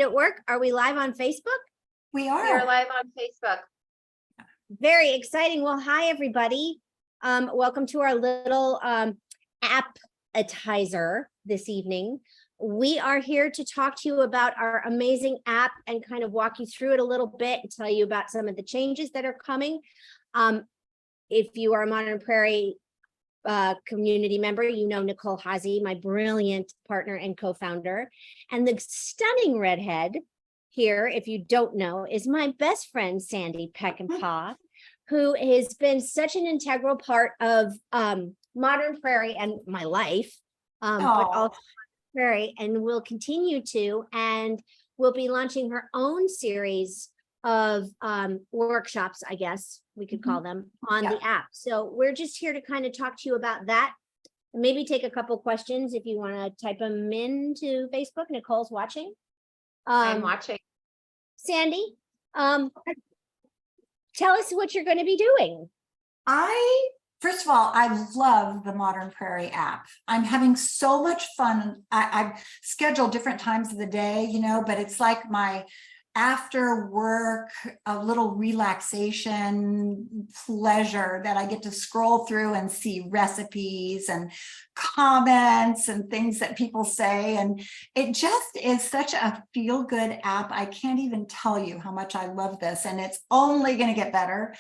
At work? Are we live on Facebook? We are. We are live on Facebook. Very exciting. Well, hi, everybody. Welcome to our little app-etizer this evening. We are here to talk to you about our amazing app and kind of walk you through it a little bit and tell you about some of the changes that are coming. If you are a Modern Prairie community member, you know Nicole Hazy, my brilliant partner and co-founder, and the stunning redhead here, if you don't know, is my best friend Sandy Peckinpah, who has been such an integral part of Modern Prairie and my life, but also Prairie, and will continue to, and will be launching her own series of workshops, I guess we could call them, on the app. So we're just here to kind of talk to you about that. Maybe take a couple questions if you want to type them into Facebook. Nicole's watching. I'm watching. Sandy, tell us what you're going to be doing. First of all, I love the Modern Prairie app. I'm having so much fun. I've scheduled different times of the day, but it's like my after work, a little relaxation pleasure that I get to scroll through and see recipes and comments and things that people say. And it just is such a feel-good app. I can't even tell you how much I love this, and it's only going to get better.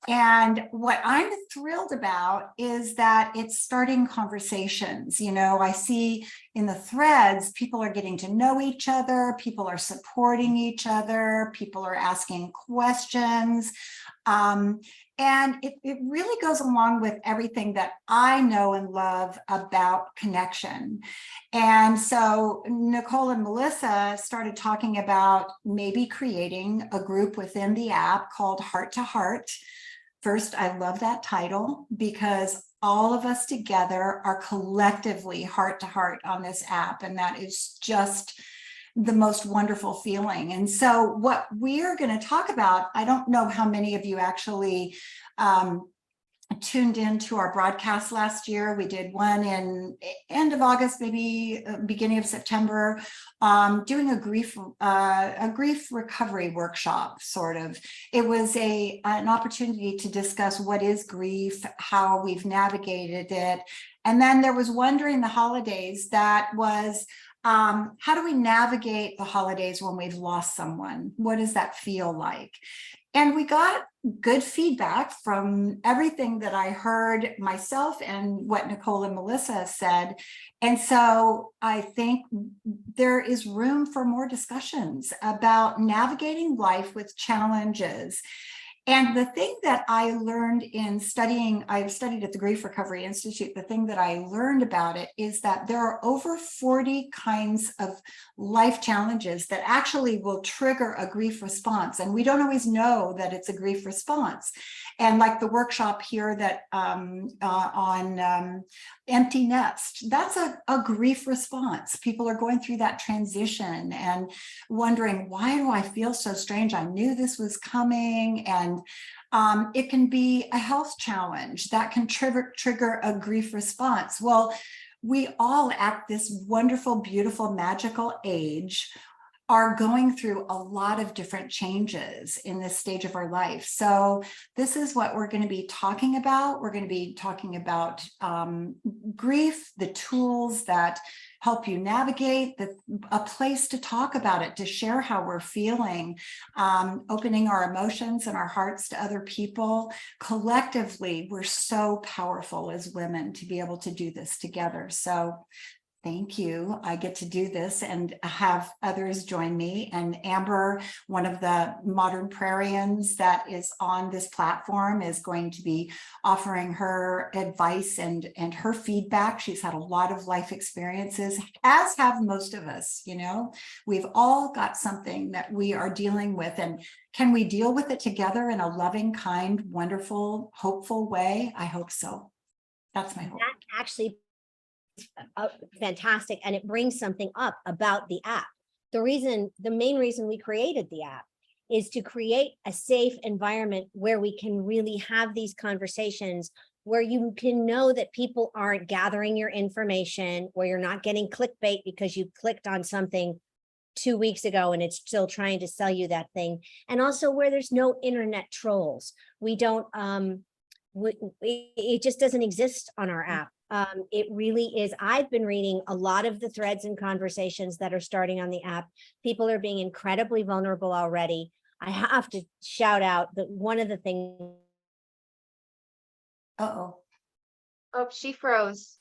And what I'm thrilled about is that it's starting conversations. I see in the threads, people are getting to know each other, people are supporting each other, people are asking questions. And it really goes along with everything that I know and love about connection. And so Nicole and Melissa started talking about maybe creating a group within the app called Heart to Heart. First, I love that title because all of us together are collectively heart to heart on this app, and that is just the most wonderful feeling. And so what we're going to talk about, I don't know how many of you actually tuned into our broadcast last year. We did one in end of August, maybe beginning of September, doing a grief recovery workshop, sort of. It was an opportunity to discuss what is grief, how we've navigated it. And then there was one during the holidays that was, how do we navigate the holidays when we've lost someone? What does that feel like? And we got good feedback from everything that I heard myself and what Nicole and Melissa said. And so I think there is room for more discussions about navigating life with challenges. And the thing that I learned in studying, I've studied at the Grief Recovery Institute, the thing that I learned about it is that there are over 40 kinds of life challenges that actually will trigger a grief response. And we don't always know that it's a grief response. And like the workshop here that on empty nest, that's a grief response. People are going through that transition and wondering, why do I feel so strange? I knew this was coming. And it can be a health challenge that can trigger a grief response. Well, we all at this wonderful, beautiful, magical age are going through a lot of different changes in this stage of our life. So this is what we're going to be talking about. We're going to be talking about grief, the tools that help you navigate, a place to talk about it, to share how we're feeling, opening our emotions and our hearts to other people. Collectively, we're so powerful as women to be able to do this together. So thank you. I get to do this and have others join me. And Amber, one of the Modern Prairians that is on this platform, is going to be offering her advice and her feedback. She's had a lot of life experiences, as have most of us. We've all got something that we are dealing with. And can we deal with it together in a loving, kind, wonderful, hopeful way? I hope so. That's my hope. That actually fantastic, and it brings something up about the app. The main reason we created the app is to create a safe environment where we can really have these conversations, where you can know that people aren't gathering your information, where you're not getting clickbait because you clicked on something 2 weeks ago and it's still trying to sell you that thing. And also where there's no internet trolls. We don't, it just doesn't exist on our app. It really is. I've been reading a lot of the threads and conversations that are starting on the app. People are being incredibly vulnerable already. I have to shout out that one of the things. Uh-oh. Oh, she froze.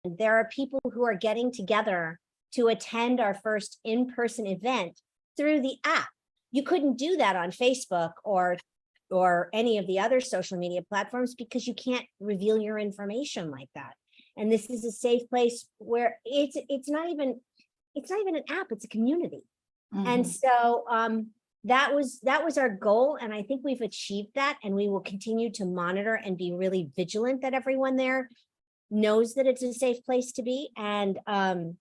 There are people who are getting together to attend our first in-person event through the app. You couldn't do that on Facebook or any of the other social media platforms because you can't reveal your information like that. And this is a safe place where it's not even an app, it's a community. And so that was our goal. And I think we've achieved that. And we will continue to monitor and be really vigilant that everyone there knows that it's a safe place to be. And then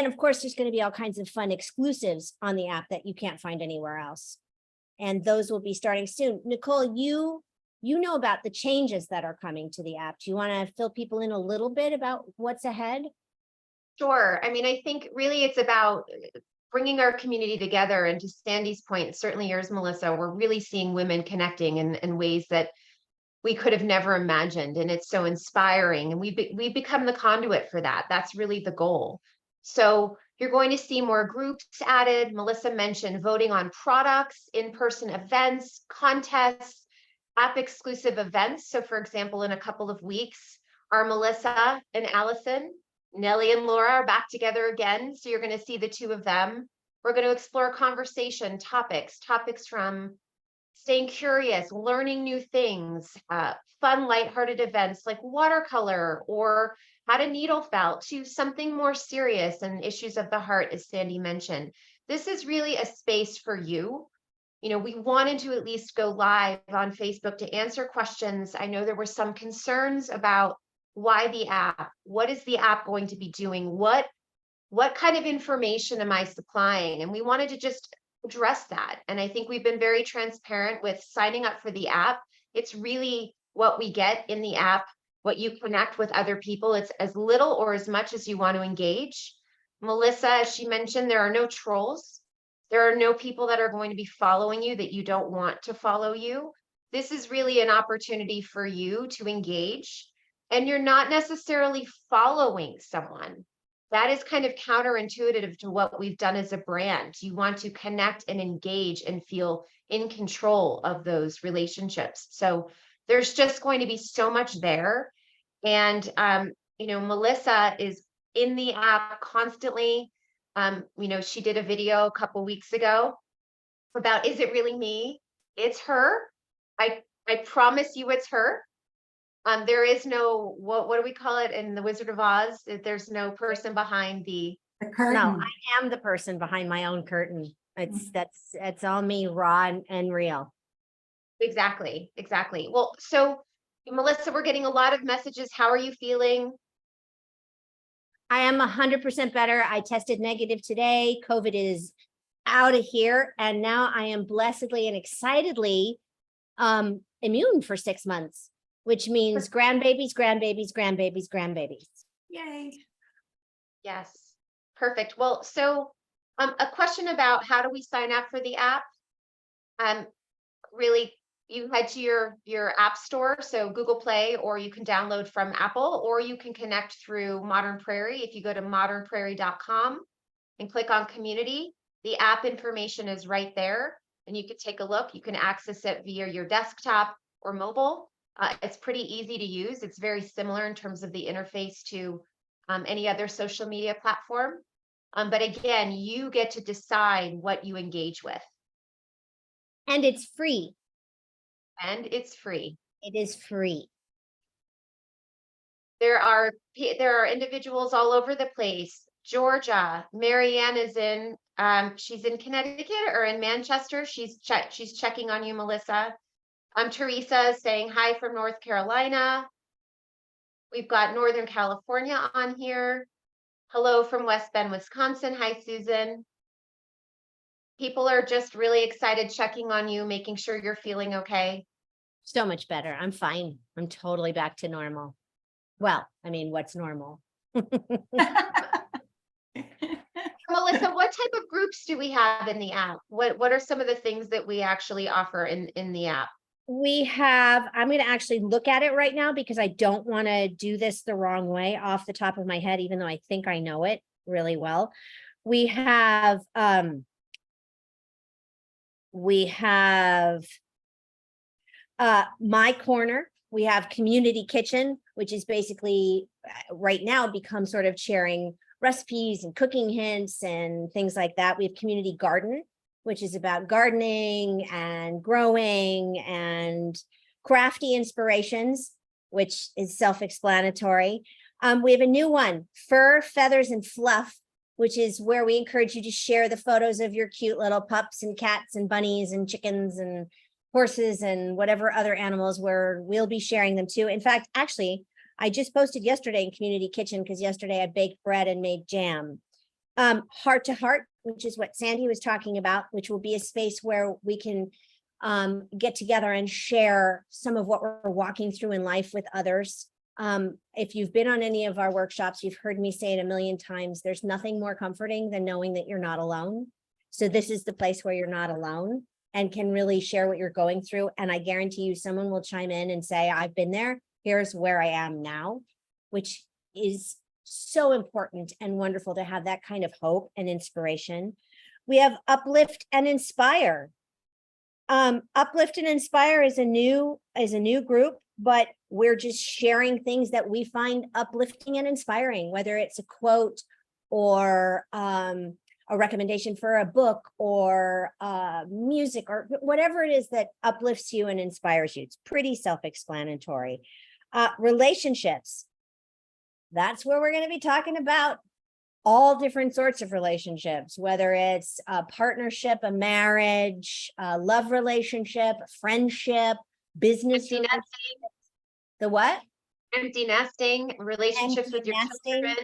of course, there's going to be all kinds of fun exclusives on the app that you can't find anywhere else. And those will be starting soon. Nicole, you know about the changes that are coming to the app. Do you want to fill people in a little bit about what's ahead? Sure. I mean, I think really it's about bringing our community together. And to Sandy's point, certainly yours, Melissa, we're really seeing women connecting in ways that we could have never imagined. And it's so inspiring. And we've become the conduit for that. That's really the goal. So you're going to see more groups added. Melissa mentioned voting on products, in-person events, contests, app exclusive events. So for example, in a couple of weeks, our Melissa and Allison, Nellie and Laura are back together again. So you're going to see the two of them. We're going to explore conversation topics from staying curious, learning new things, fun, lighthearted events like watercolor or how to needle felt, to something more serious and issues of the heart, as Sandy mentioned. This is really a space for you. You know, we wanted to at least go live on Facebook to answer questions. I know there were some concerns about why the app, what is the app going to be doing? What kind of information am I supplying? And we wanted to just address that. And I think we've been very transparent with signing up for the app. It's really what we get in the app, what you connect with other people. It's as little or as much as you want to engage. Melissa, as she mentioned, there are no trolls. There are no people that are going to be following you that you don't want to follow you. This is really an opportunity for you to engage, and you're not necessarily following someone. That is kind of counterintuitive to what we've done as a brand. You want to connect and engage and feel in control of those relationships. So there's just going to be so much there. And, you know, Melissa is in the app constantly. You know, she did a video a couple weeks ago about, is it really me? It's her. I promise you it's her. There is no, what do we call it in the Wizard of Oz? There's no person behind the curtain. No, I am the person behind my own curtain. It's all me, raw and real. Exactly. Well, so Melissa, we're getting a lot of messages. How are you feeling? I am 100% better. I tested negative today. COVID is out of here. And now I am blessedly and excitedly immune for 6 months, which means grandbabies. Yay. Yes, perfect. Well, so a question about how do we sign up for the app? Really, you head to your app store, so Google Play, or you can download from Apple, or you can connect through Modern Prairie. If you go to modernprairie.com and click on community, the app information is right there, and you can take a look. You can access it via your desktop or mobile. It's pretty easy to use. It's very similar in terms of the interface to any other social media platform. But again, you get to decide what you engage with. And it's free. And it's free. It is free. There are individuals all over the place. Georgia, Marianne is in, she's in Connecticut or in Manchester. She's checking on you, Melissa. Teresa is saying hi from North Carolina. We've got Northern California on here. Hello from West Bend, Wisconsin. Hi, Susan. People are just really excited, checking on you, making sure you're feeling okay. So much better. I'm fine. I'm totally back to normal. Well, I mean, what's normal? Come Melissa, what type of groups do we have in the app? What are some of the things that we actually offer in the app? We have, I'm going to actually look at it right now because I don't want to do this the wrong way off the top of my head, even though I think I know it really well. We have My Corner. We have Community Kitchen, which is basically right now become sort of sharing recipes and cooking hints and things like that. We have Community Garden, which is about gardening and growing and crafty inspirations, which is self-explanatory. We have a new one, Fur, Feathers, and Fluff, which is where we encourage you to share the photos of your cute little pups and cats and bunnies and chickens and horses and whatever other animals, where we'll be sharing them too. In fact, actually, I just posted yesterday in Community Kitchen because yesterday I baked bread and made jam. Heart to Heart, which is what Sandy was talking about, which will be a space where we can get together and share some of what we're walking through in life with others. If you've been on any of our workshops, you've heard me say it a million times, there's nothing more comforting than knowing that you're not alone. So this is the place where you're not alone and can really share what you're going through. And I guarantee you someone will chime in and say, I've been there, here's where I am now, which is so important and wonderful to have that kind of hope and inspiration. We have Uplift and Inspire. Uplift and Inspire is a new group, but we're just sharing things that we find uplifting and inspiring, whether it's a quote or a recommendation for a book or music or whatever it is that uplifts you and inspires you. It's pretty self-explanatory. Relationships. That's where we're going to be talking about all different sorts of relationships, whether it's a partnership, a marriage, a love relationship, a friendship, business Empty relationship. nesting, The what? empty nesting, relationships Empty with your nesting. children.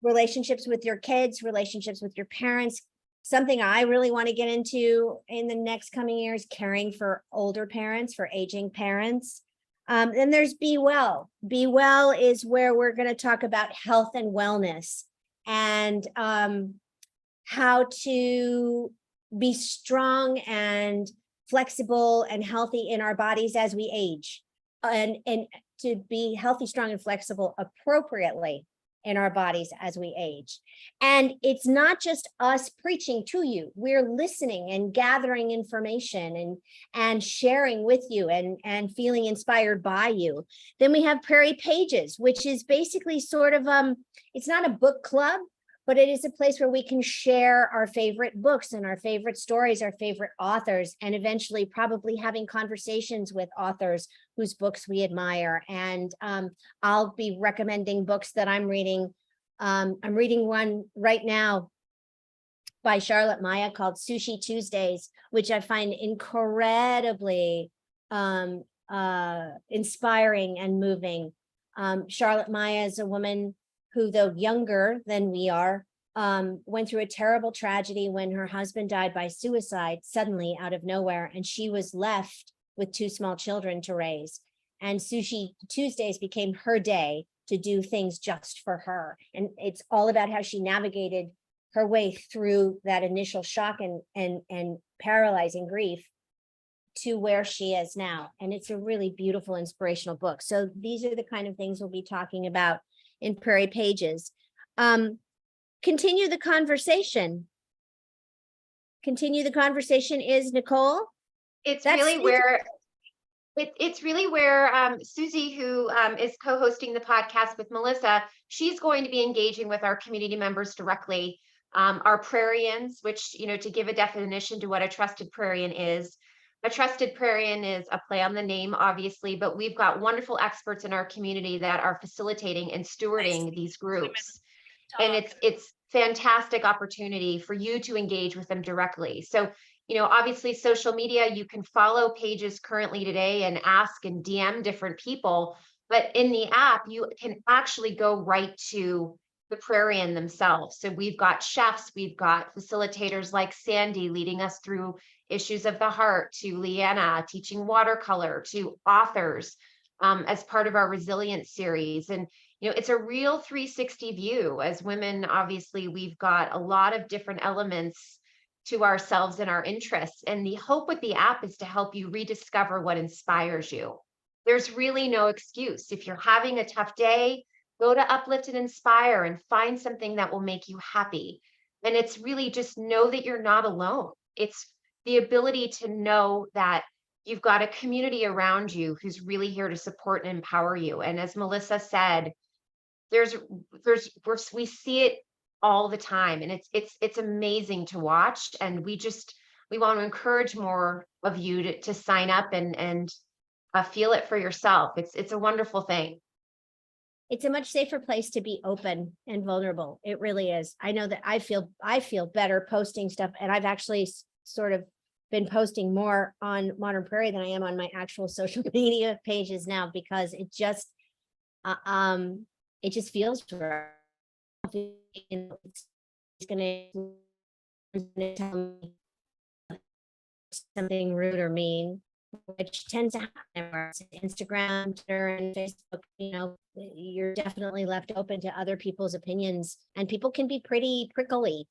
Relationships with your kids, relationships with your parents. Something I really want to get into in the next coming years, caring for older parents, for aging parents. Then there's Be Well. Be Well is where we're going to talk about health and wellness and how to be strong and flexible and healthy in our bodies as we age, and to be healthy, strong, and flexible appropriately in our bodies as we age. And it's not just us preaching to you. We're listening and gathering information and sharing with you and feeling inspired by you. Then we have Prairie Pages, which is basically sort of, it's not a book club, but it is a place where we can share our favorite books and our favorite stories, our favorite authors, and eventually probably having conversations with authors whose books we admire. And I'll be recommending books that I'm reading. I'm reading one right now by Charlotte Maya called Sushi Tuesdays, which I find incredibly inspiring and moving. Charlotte Maya is a woman who, though younger than we are, went through a terrible tragedy when her husband died by suicide suddenly out of nowhere, and she was left with 2 small children to raise. And Sushi Tuesdays became her day to do things just for her. And it's all about how she navigated her way through that initial shock and paralyzing grief to where she is now. And it's a really beautiful, inspirational book. So these are the kind of things we'll be talking about in Prairie Pages. Continue the conversation. Continue the conversation is Nicole. It's That's really Susie. where it's really where Susie, who is co-hosting the podcast with Melissa, she's going to be engaging with our community members directly. Our prairians, which, you know, to give a definition to what a trusted prairian is. A trusted prairian is a play on the name, obviously, but we've got wonderful experts in our community that are facilitating and stewarding these groups. And it's fantastic opportunity for you to engage with them directly. So, you know, obviously social media, you can follow pages currently today and ask and DM different people, but in the app, you can actually go right to the prairian themselves. So we've got chefs, we've got facilitators like Sandy leading us through issues of the heart, to Leanna teaching watercolor, to authors as part of our resilience series. And, it's a real 360 view. As women, obviously, we've got a lot of different elements to ourselves and our interests. And the hope with the app is to help you rediscover what inspires you. There's really no excuse. If you're having a tough day, go to Uplift and Inspire and find something that will make you happy. And it's really just know that you're not alone. It's the ability to know that you've got a community around you who's really here to support and empower you. And as Melissa said, we see it all the time, and it's amazing to watch. And we want to encourage more of you to sign up and feel it for yourself. It's a wonderful thing. It's a much safer place to be open and vulnerable. It really is. I know that I feel better posting stuff, and I've actually sort of been posting more on Modern Prairie than I am on my actual social media pages now, because it just feels right. It's gonna tell me something rude or mean, which tends to happen. Instagram, Twitter, and Facebook, you're definitely left open to other people's opinions, and people can be pretty prickly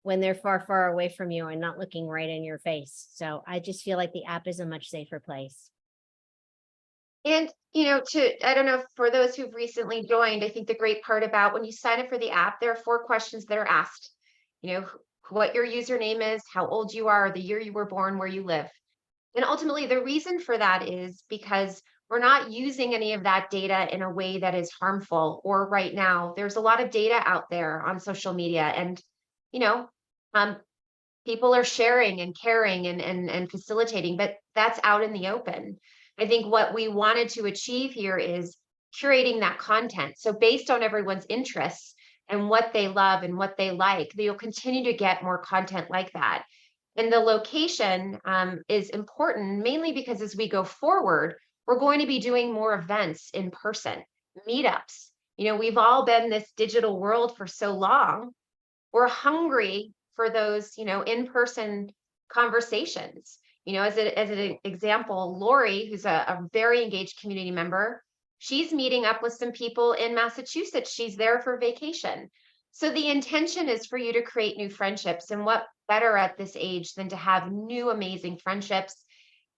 when they're far, far away from you and not looking right in your face. So I just feel like the app is a much safer place. And, I don't know, for those who've recently joined, I think the great part about when you sign up for the app, there are 4 questions that are asked. What your username is, how old you are, the year you were born, where you live. And ultimately, the reason for that is because we're not using any of that data in a way that is harmful. Or right now, there's a lot of data out there on social media, and, people are sharing and caring and facilitating, but that's out in the open. I think what we wanted to achieve here is curating that content. So based on everyone's interests and what they love and what they like, you'll continue to get more content like that. And the location is important, mainly because as we go forward, we're going to be doing more events in person, meetups. We've all been this digital world for so long. We're hungry for those, in-person conversations. As an example, Lori, who's a very engaged community member, she's meeting up with some people in Massachusetts. She's there for vacation. So the intention is for you to create new friendships. And what better at this age than to have new amazing friendships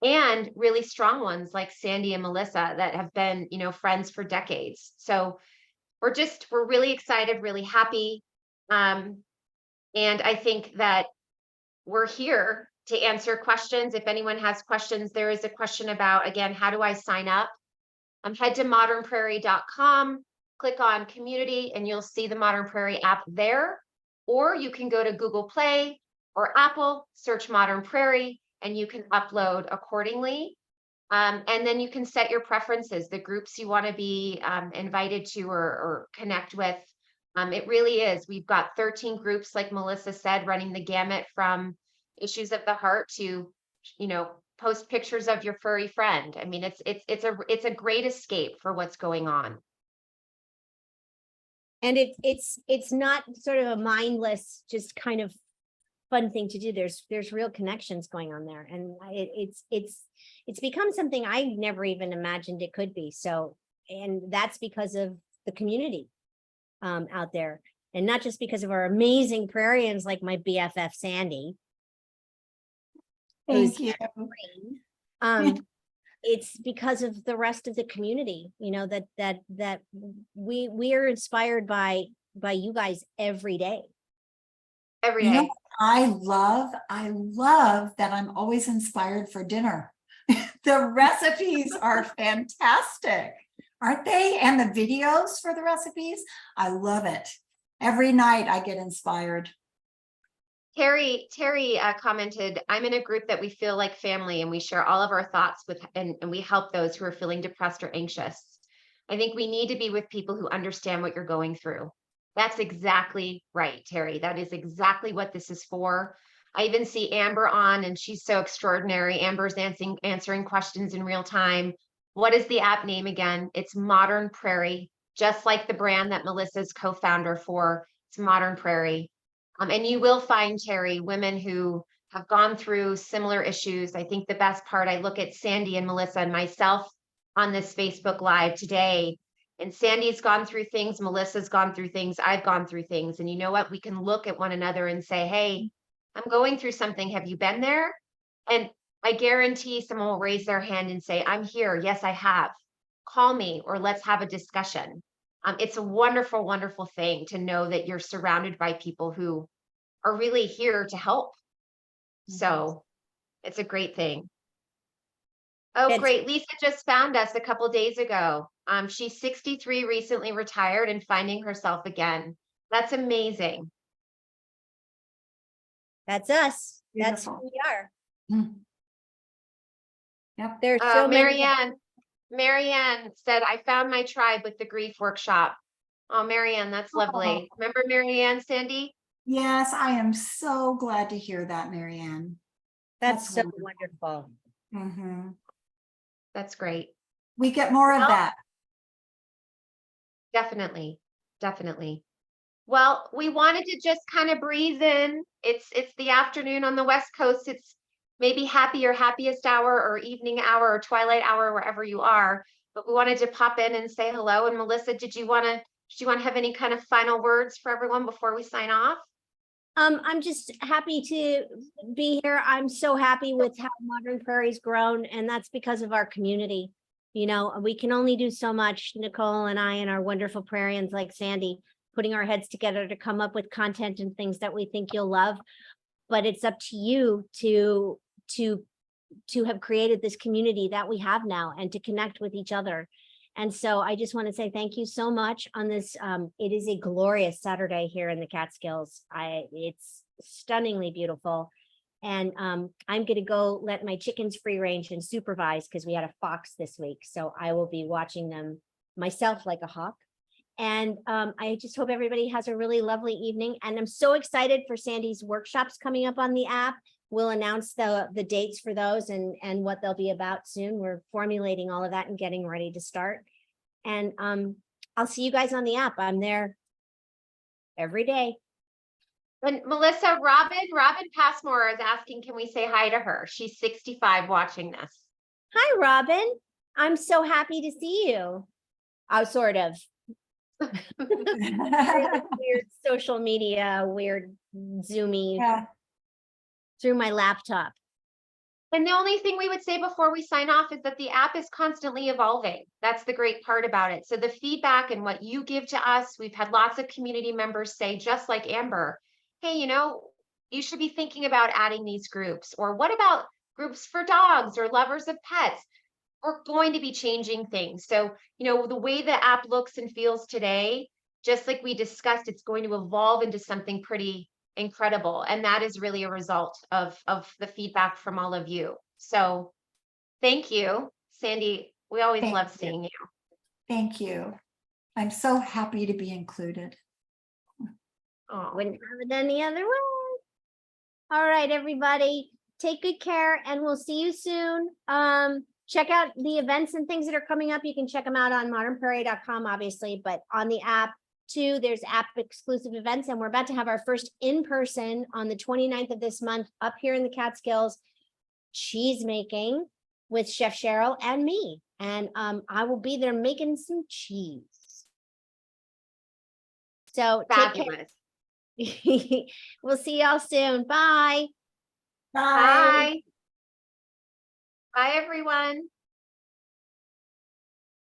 and really strong ones like Sandy and Melissa that have been, friends for decades. So we're really excited, really happy. And I think that we're here to answer questions. If anyone has questions, there is a question about, again, how do I sign up? Head to modernprairie.com, click on community, and you'll see the Modern Prairie app there. Or you can go to Google Play or Apple, search Modern Prairie, and you can upload accordingly. And then you can set your preferences, the groups you want to be invited to or connect with. It really is. We've got 13 groups, like Melissa said, running the gamut from issues of the heart to, post pictures of your furry friend. I mean, it's a great escape for what's going on. And it's not sort of a mindless, just kind of fun thing to do. There's real connections going on there, and it's become something I never even imagined it could be. So, and that's because of the community out there, and not just because of our amazing prairians like my BFF Sandy. Thank you. It's because of the rest of the community, that we are inspired by you guys every day. Every day. I love that I'm always inspired for dinner. The recipes are fantastic, aren't they? And the videos for the recipes, I love it. Every night I get inspired. Terry commented, I'm in a group that we feel like family, and we share all of our thoughts with, and we help those who are feeling depressed or anxious. I think we need to be with people who understand what you're going through. That's exactly right, Terry. That is exactly what this is for. I even see Amber on, and she's so extraordinary. Amber's answering questions in real time. What is the app name again? It's Modern Prairie, just like the brand that Melissa's co-founder for. It's Modern Prairie. And you will find, Terry, women who have gone through similar issues. I think the best part, I look at Sandy and Melissa and myself on this Facebook Live today, And Sandy's gone through things, Melissa's gone through things, I've gone through things. And you know what? We can look at one another and say, hey, I'm going through something. Have you been there? And I guarantee someone will raise their hand and say, I'm here. Yes, I have. Call me or let's have a discussion. It's a wonderful, wonderful thing to know that you're surrounded by people who are really here to help. So it's a great thing. Oh, It's- great. Lisa just found us a couple days ago. She's 63, recently retired and finding herself again. That's amazing. That's us. That's who Beautiful. we are. Mm. Yep. There's so many. Marianne said, I found my tribe with the grief workshop. Oh, Marianne, that's lovely. Remember Marianne, Sandy? Yes, I am so glad to hear that, Marianne. That's so wonderful. wonderful. Mhm. That's great. We get more of Well, that. Definitely, definitely. Well, we wanted to just kind of breathe in. It's the afternoon on the West Coast. It's maybe happiest hour or evening hour or twilight hour, wherever you are. But we wanted to pop in and say hello. And Melissa, did you want to have any kind of final words for everyone before we sign off? I'm just happy to be here. I'm so happy with how Modern Prairie's grown, and that's because of our community. You know, we can only do so much, Nicole and I and our wonderful prairians like Sandy, putting our heads together to come up with content and things that we think you'll love. But it's up to you to have created this community that we have now and to connect with each other. And so I just want to say thank you so much on this. It is a glorious Saturday here in the Catskills. It's stunningly beautiful. And I'm going to go let my chickens free range and supervise because we had a fox this week. So I will be watching them myself like a hawk. And I just hope everybody has a really lovely evening. And I'm so excited for Sandy's workshops coming up on the app. We'll announce the dates for those and what they'll be about soon. We're formulating all of that and getting ready to start. And I'll see you guys on the app. I'm there every day. And Melissa, Robin Passmore is asking, can we say hi to her? She's 65 watching this. Hi, Robin. I'm so happy to see you. Oh, sort of. Weird social media, weird Zoomy through my laptop. And the only thing we would say before we sign off is that the app is constantly evolving. That's the great part about it. So the feedback and what you give to us, we've had lots of community members say, just like Amber, hey, you should be thinking about adding these groups. Or what about groups for dogs or lovers of pets? We're going to be changing things. So, the way the app looks and feels today, just like we discussed, it's going to evolve into something pretty incredible. And that is really a result of the feedback from all of you. So thank you, Sandy. We always love seeing you. Thank you. I'm so happy to be included. Oh. Wouldn't have it any other way. All right, everybody, take good care and we'll see you soon. Check out the events and things that are coming up. You can check them out on modernprairie.com, obviously, but on the app too, there's app exclusive events. And we're about to have our first in-person on the 29th of this month up here in the Catskills, cheese making with Chef Cheryl and me. And I will be there making some cheese. So Fabulous. take care. We'll see y'all soon. Bye. Bye. Bye, everyone.